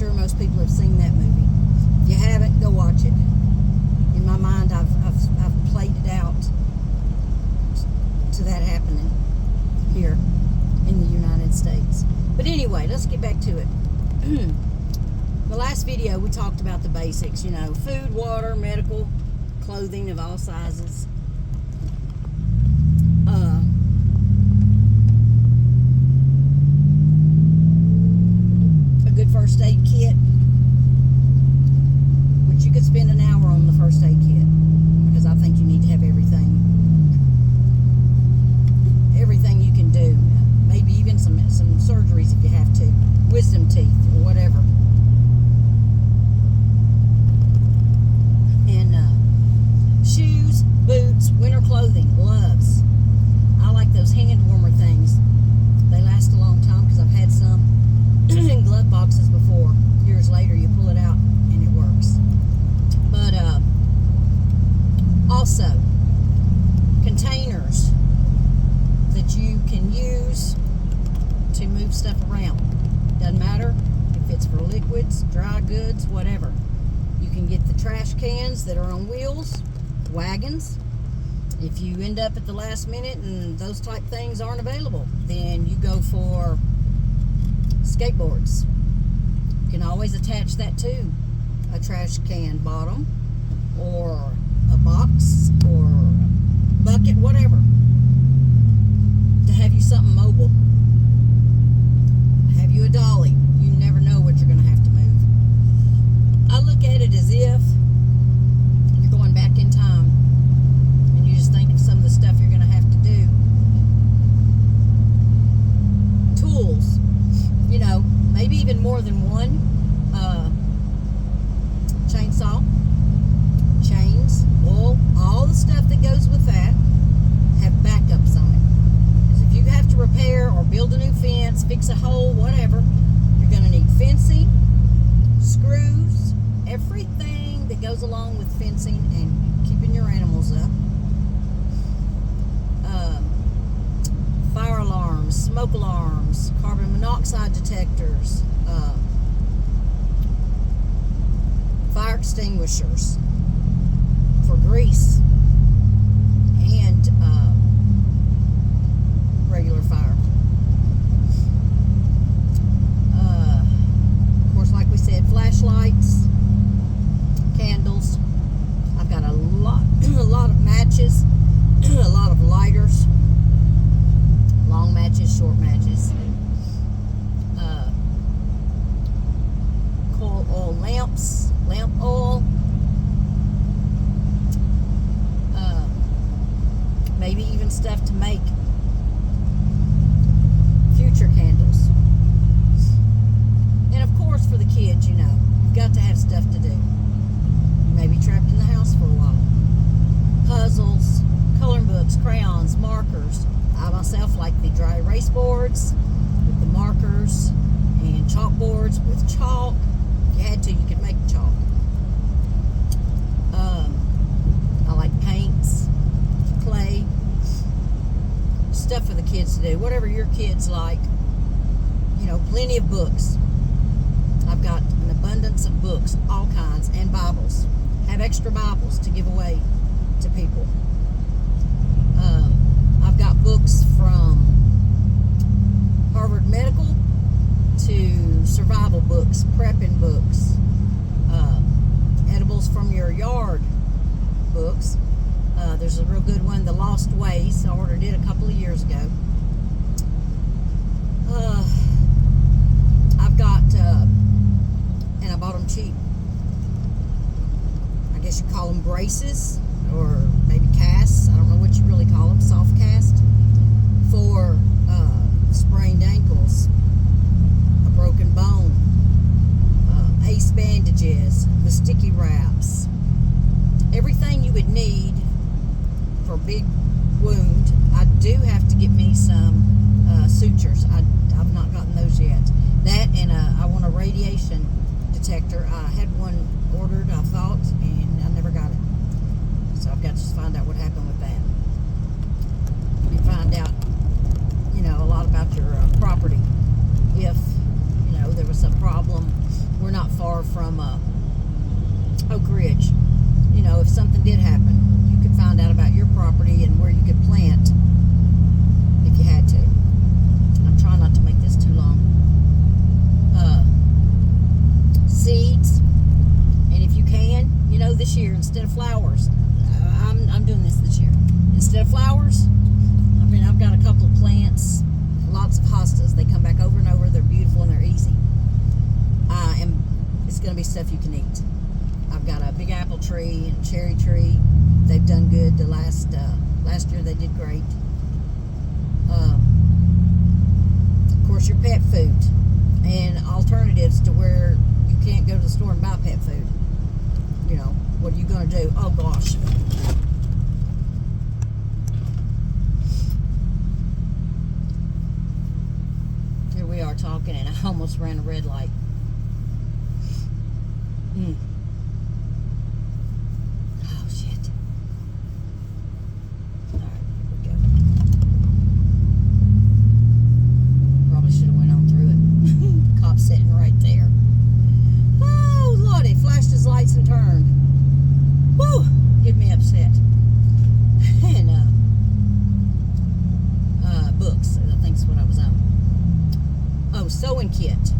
sure most people have seen that movie. If you haven't, go watch it. In my mind, I've played it out to that happening here in the United States. But anyway, let's get back to it. The last video, we talked about the basics, you know, food, water, medical, clothing of all sizes. A good first aid kit, which you could spend an hour on the first aid kit, because I think you need to have everything you can do. Maybe even some surgeries if you have to, wisdom teeth or whatever. And shoes, boots, winter clothing, gloves. I like those hand warmer things. They last a long time because I've had some in glove boxes before. Years later, you pull it out and it works. But also containers that you can use to move stuff around. Doesn't matter if it's for liquids, dry goods, whatever. You can get the trash cans that are on wheels, wagons. If you end up at the last minute and those type things aren't available, then you go for skateboards. You can always attach that to a trash can bottom or a box or a bucket, whatever, to have you something mobile. Have you a dolly? You never know what you're going to have to move. I look at it as if you're going back in time and you just think of some of the stuff you're going to have to do. Tools, you know, maybe even more than one. Chainsaw, chains, wool, all the stuff that goes with that, have backups on it. Because if you have to repair or build a new fence, fix a hole, whatever, you're going to need fencing, screws, everything that goes along with fencing and keeping your animals up. Fire alarms, smoke alarms, carbon monoxide detectors, fire extinguishers for grease and regular fire. Of course, like we said, flashlights, candles. I've got a lot of matches, a lot of lighters, long matches, short matches, coil oil lamps, lamp oil, maybe even stuff to make future candles. And of course, for the kids, you know, you've got to have stuff to do. You may be trapped in the house for a while. Puzzles, coloring books, crayons, markers. I myself like the dry erase boards with the markers and chalkboards with chalk. If you had to, you could make chalk. I like paints, clay, stuff for the kids to do. Whatever your kids like. You know, plenty of books. I've got an abundance of books, all kinds, and Bibles. Have extra Bibles to give away to people. I've got books from Harvard Medical to survival books, prepping books, edibles from your yard books. There's a real good one, The Lost Ways. I ordered it a couple of years ago. I've got, and I bought them cheap. I guess you call them braces, or maybe casts. I don't know what you really call them, soft cast, for sprained ankles, a broken bone, ace bandages, the sticky wraps, everything you would need for a big wound. I do have to get me some sutures. I've not gotten those yet. That and I want a radiation detector. I had one ordered, I thought, and I never got it. So I've got to just find out what happened with that. And find out, you know, a lot about your property. If, you know, there was a problem, we're not far from Oak Ridge. You know, if something did happen, you could find out about your property and where you could plant if you had to. I'm trying not to make this too long. Seeds, and if you can, you know, this year instead of flowers, I'm doing this year. Instead of flowers, I mean, I've got a couple of plants, lots of hostas. They come back over and over. They're beautiful and they're easy. It's going to be stuff you can eat. I've got a big apple tree and cherry tree. They've done good. The last year they did great. Of course, your pet food and alternatives to where you can't go to the store and buy pet food. You know, what are you going to do? Oh, gosh. Here we are talking, and I almost ran a red light. Oh, shit. All right, here we go. Probably should have went on through it. Cop sitting right there. Oh, Lordy, flashed his lights and turned. Woo! Get me upset. And, books, I think's what I was on. Oh, sewing kit.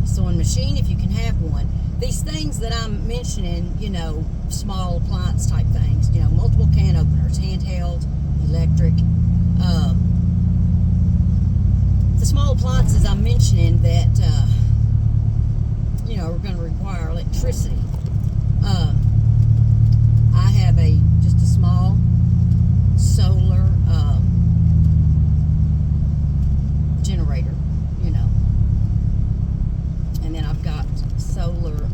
Sewing machine, if you can have one. These things that I'm mentioning, you know, small appliance type things, you know, multiple can openers, handheld, electric. The small appliances I'm mentioning that, you know, are going to require electricity. I have just a small solar generator, you know, and then I've got solar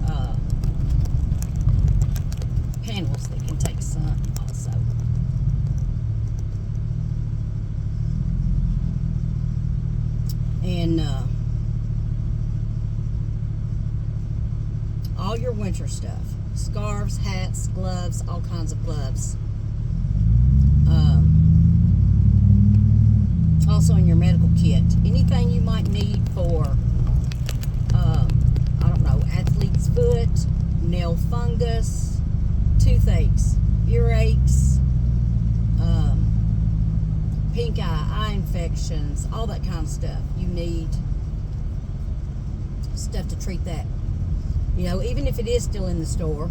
panels that can take sun also. And all your winter stuff, scarves, hats, gloves, all kinds of gloves. Also in your medical kit, anything you might need for I don't know, athlete's foot, nail fungus, toothaches, earaches, pink eye infections, all that kind of stuff. You need stuff to treat that. You know, even if it is still in the store,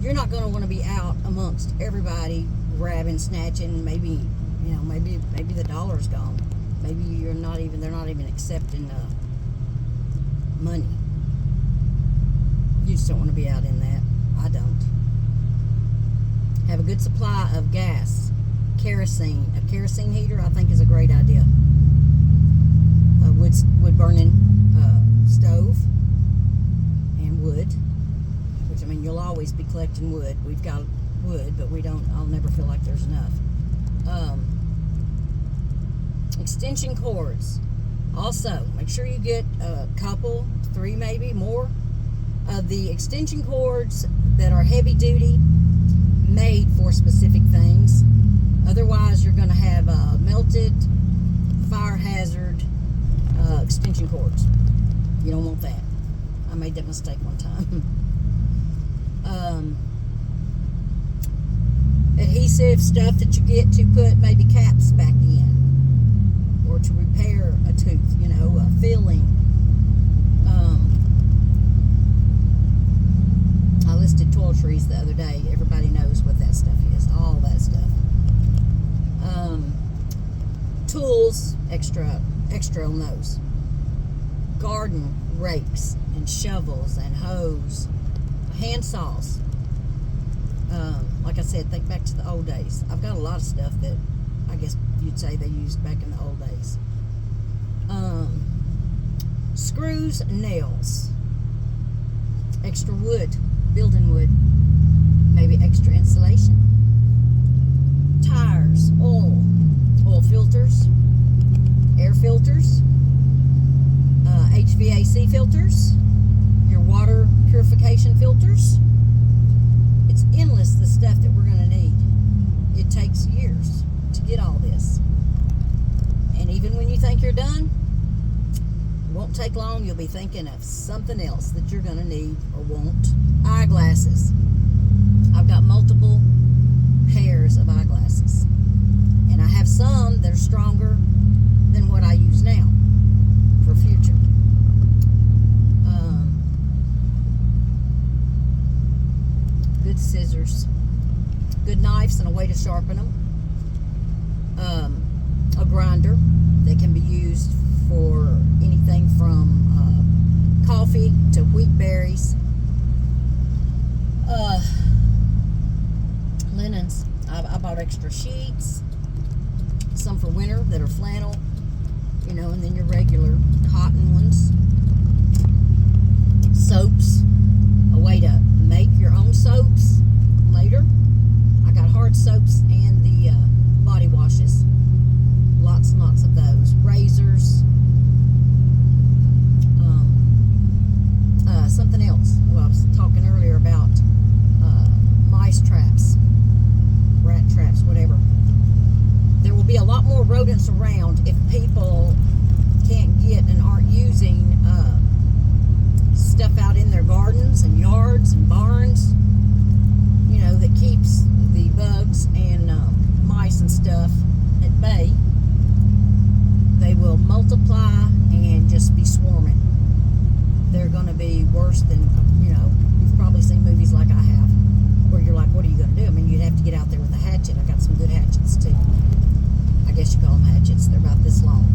you're not going to want to be out amongst everybody grabbing, snatching. Maybe, you know, maybe the dollar's gone. Maybe they're not even accepting money. You just don't want to be out in that. I don't. Have a good supply of gas, kerosene. A kerosene heater, I think, is a great idea. A wood burning stove and wood, which, I mean, you'll always be collecting wood. We've got wood, but I'll never feel like there's enough. Extension cords. Also, make sure you get a couple, 3 maybe, more of the extension cords that are heavy duty, made for specific things. Otherwise, you're going to have melted, fire hazard extension cords. You don't want that. I made that mistake one time. Adhesive stuff that you get to put maybe caps back in, or to repair a tooth, you know, a filling. I listed toiletries the other day. Everybody knows what that stuff is. All that stuff. Tools, extra on those. Garden rakes and shovels and hoes. Hand saws. Like I said, think back to the old days. I've got a lot of stuff that I guess you'd say they used back in the old days. Screws and nails. Extra wood, building wood. Maybe extra insulation. Tires, oil filters, air filters, HVAC filters, your water purification filters. It's endless, the stuff that we're going to need. It takes years to get all this. And even when you think you're done, won't take long. You'll be thinking of something else that you're going to need or want. Eyeglasses. I've got multiple pairs of eyeglasses. And I have some that are stronger than what I use now for future. Good scissors. Good knives and a way to sharpen them. A grinder that can be used for anything from coffee to wheat berries. Linens. I bought extra sheets, some for winter that are flannel, and then your regular cotton ones. Soaps, a way to make your own soaps later. I got hard soaps and the body washes. Lots and lots of those. Razors. Something else. Well, I was talking earlier about mice traps, rat traps, whatever. There will be a lot more rodents around if people can't get and aren't using stuff out in their gardens and yards and barns, that keeps the bugs and mice and stuff at bay. They will multiply and just be swarming. They're going to be worse than, you've probably seen movies like I have, where you're like, what are you going to do? I mean, you'd have to get out there with a hatchet. I got some good hatchets too. I guess you call them hatchets. They're about this long.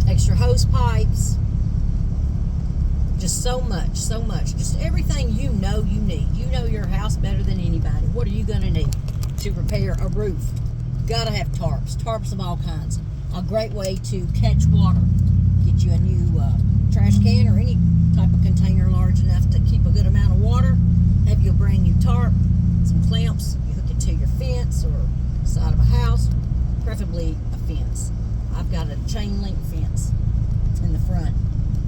Extra hose pipes. Just so much. Just everything you need. You know your house better than anybody. What are you going to need to repair a roof? Gotta have tarps of all kinds. A great way to catch water. Get you a new trash can or any type of container large enough to keep a good amount of water. Have you a brand new tarp, some clamps. You hook it to your fence or side of a house, preferably a fence. I've got a chain link fence in the front,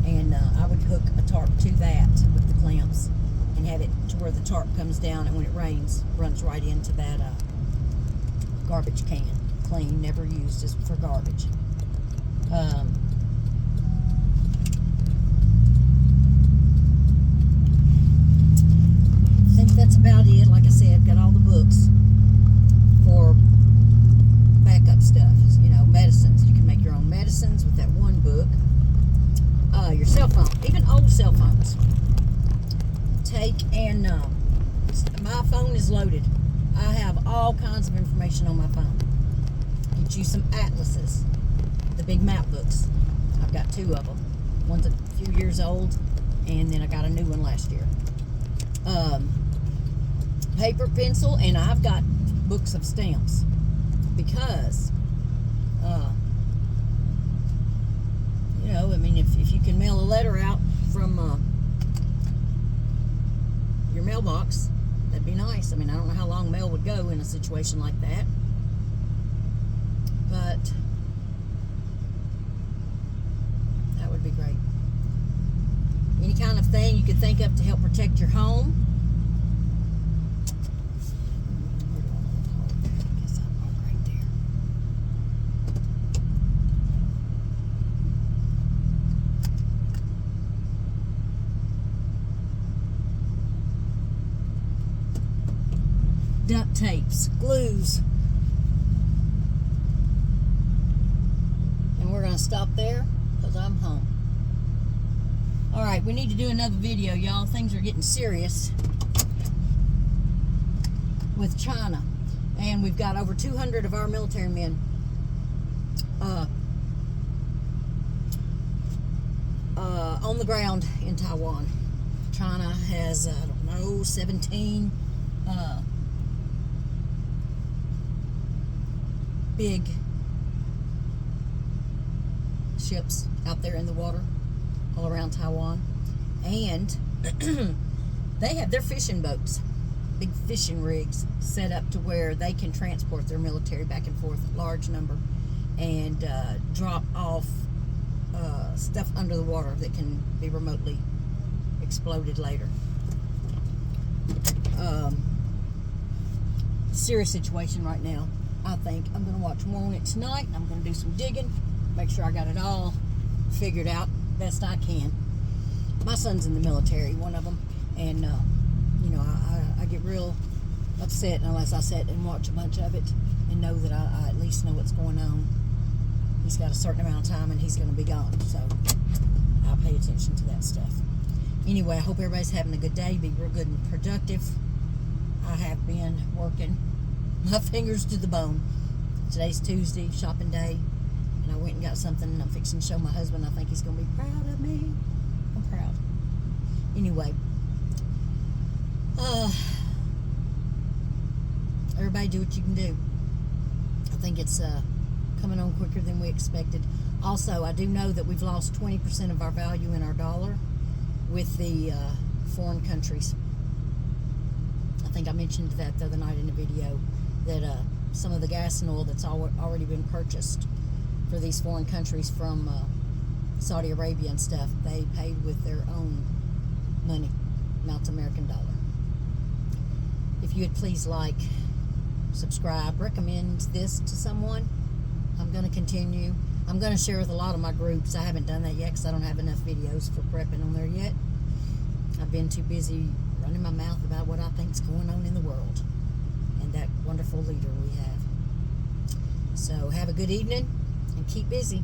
and I would hook a tarp to that with the clamps and have it to where the tarp comes down, and when it rains, runs right into that garbage can. Clean, never used, as for garbage. I think that's about it. Like I said, got all the books for backup stuff. Medicines. You can make your own medicines with that one book. Your cell phone, even old cell phones. Take and my phone is loaded. I have all kinds of information on my phone. Get you some atlases, the big map books. I've got 2 of them. One's a few years old, and then I got a new one last year. Paper, pencil, and I've got books of stamps because, if you can mail a letter out from your mailbox, that'd be nice. I don't know how long mail would go in a situation like that. But that would be great. Any kind of thing you could think of to help protect your home. Where do I want to hold? I guess I'll hold right there. Duct tapes, glues. And we're going to stop there because I'm home. Alright, we need to do another video, y'all. Things are getting serious with China. And we've got over 200 of our military men on the ground in Taiwan. China has, 17 big ships out there in the water all around Taiwan, and they have their fishing boats, big fishing rigs set up to where they can transport their military back and forth, a large number, and drop off stuff under the water that can be remotely exploded later. Serious situation right now. I think I'm going to watch more on it tonight. I'm going to do some digging make sure I got it all figured out best I can. My son's in the military, one of them, and I get real upset unless I sit and watch a bunch of it and know that I at least know what's going on. He's got a certain amount of time and he's going to be gone, so I'll pay attention to that stuff. Anyway, I hope everybody's having a good day. Be real good and productive. I have been working my fingers to the bone. Today's Tuesday, shopping day, and I went and got something, and I'm fixing to show my husband. I think he's going to be proud of me. I'm proud. Anyway, everybody do what you can do. I think it's coming on quicker than we expected. Also, I do know that we've lost 20% of our value in our dollar with the foreign countries. I think I mentioned that the other night in a video, that some of the gas and oil that's already been purchased for these foreign countries from Saudi Arabia and stuff, they paid with their own money, not the American dollar. If you would please like, subscribe, recommend this to someone. I'm going to continue. I'm going to share with a lot of my groups. I haven't done that yet because I don't have enough videos for prepping on there yet. I've been too busy running my mouth about what I think's going on in the world and that wonderful leader we have. So have a good evening and keep busy.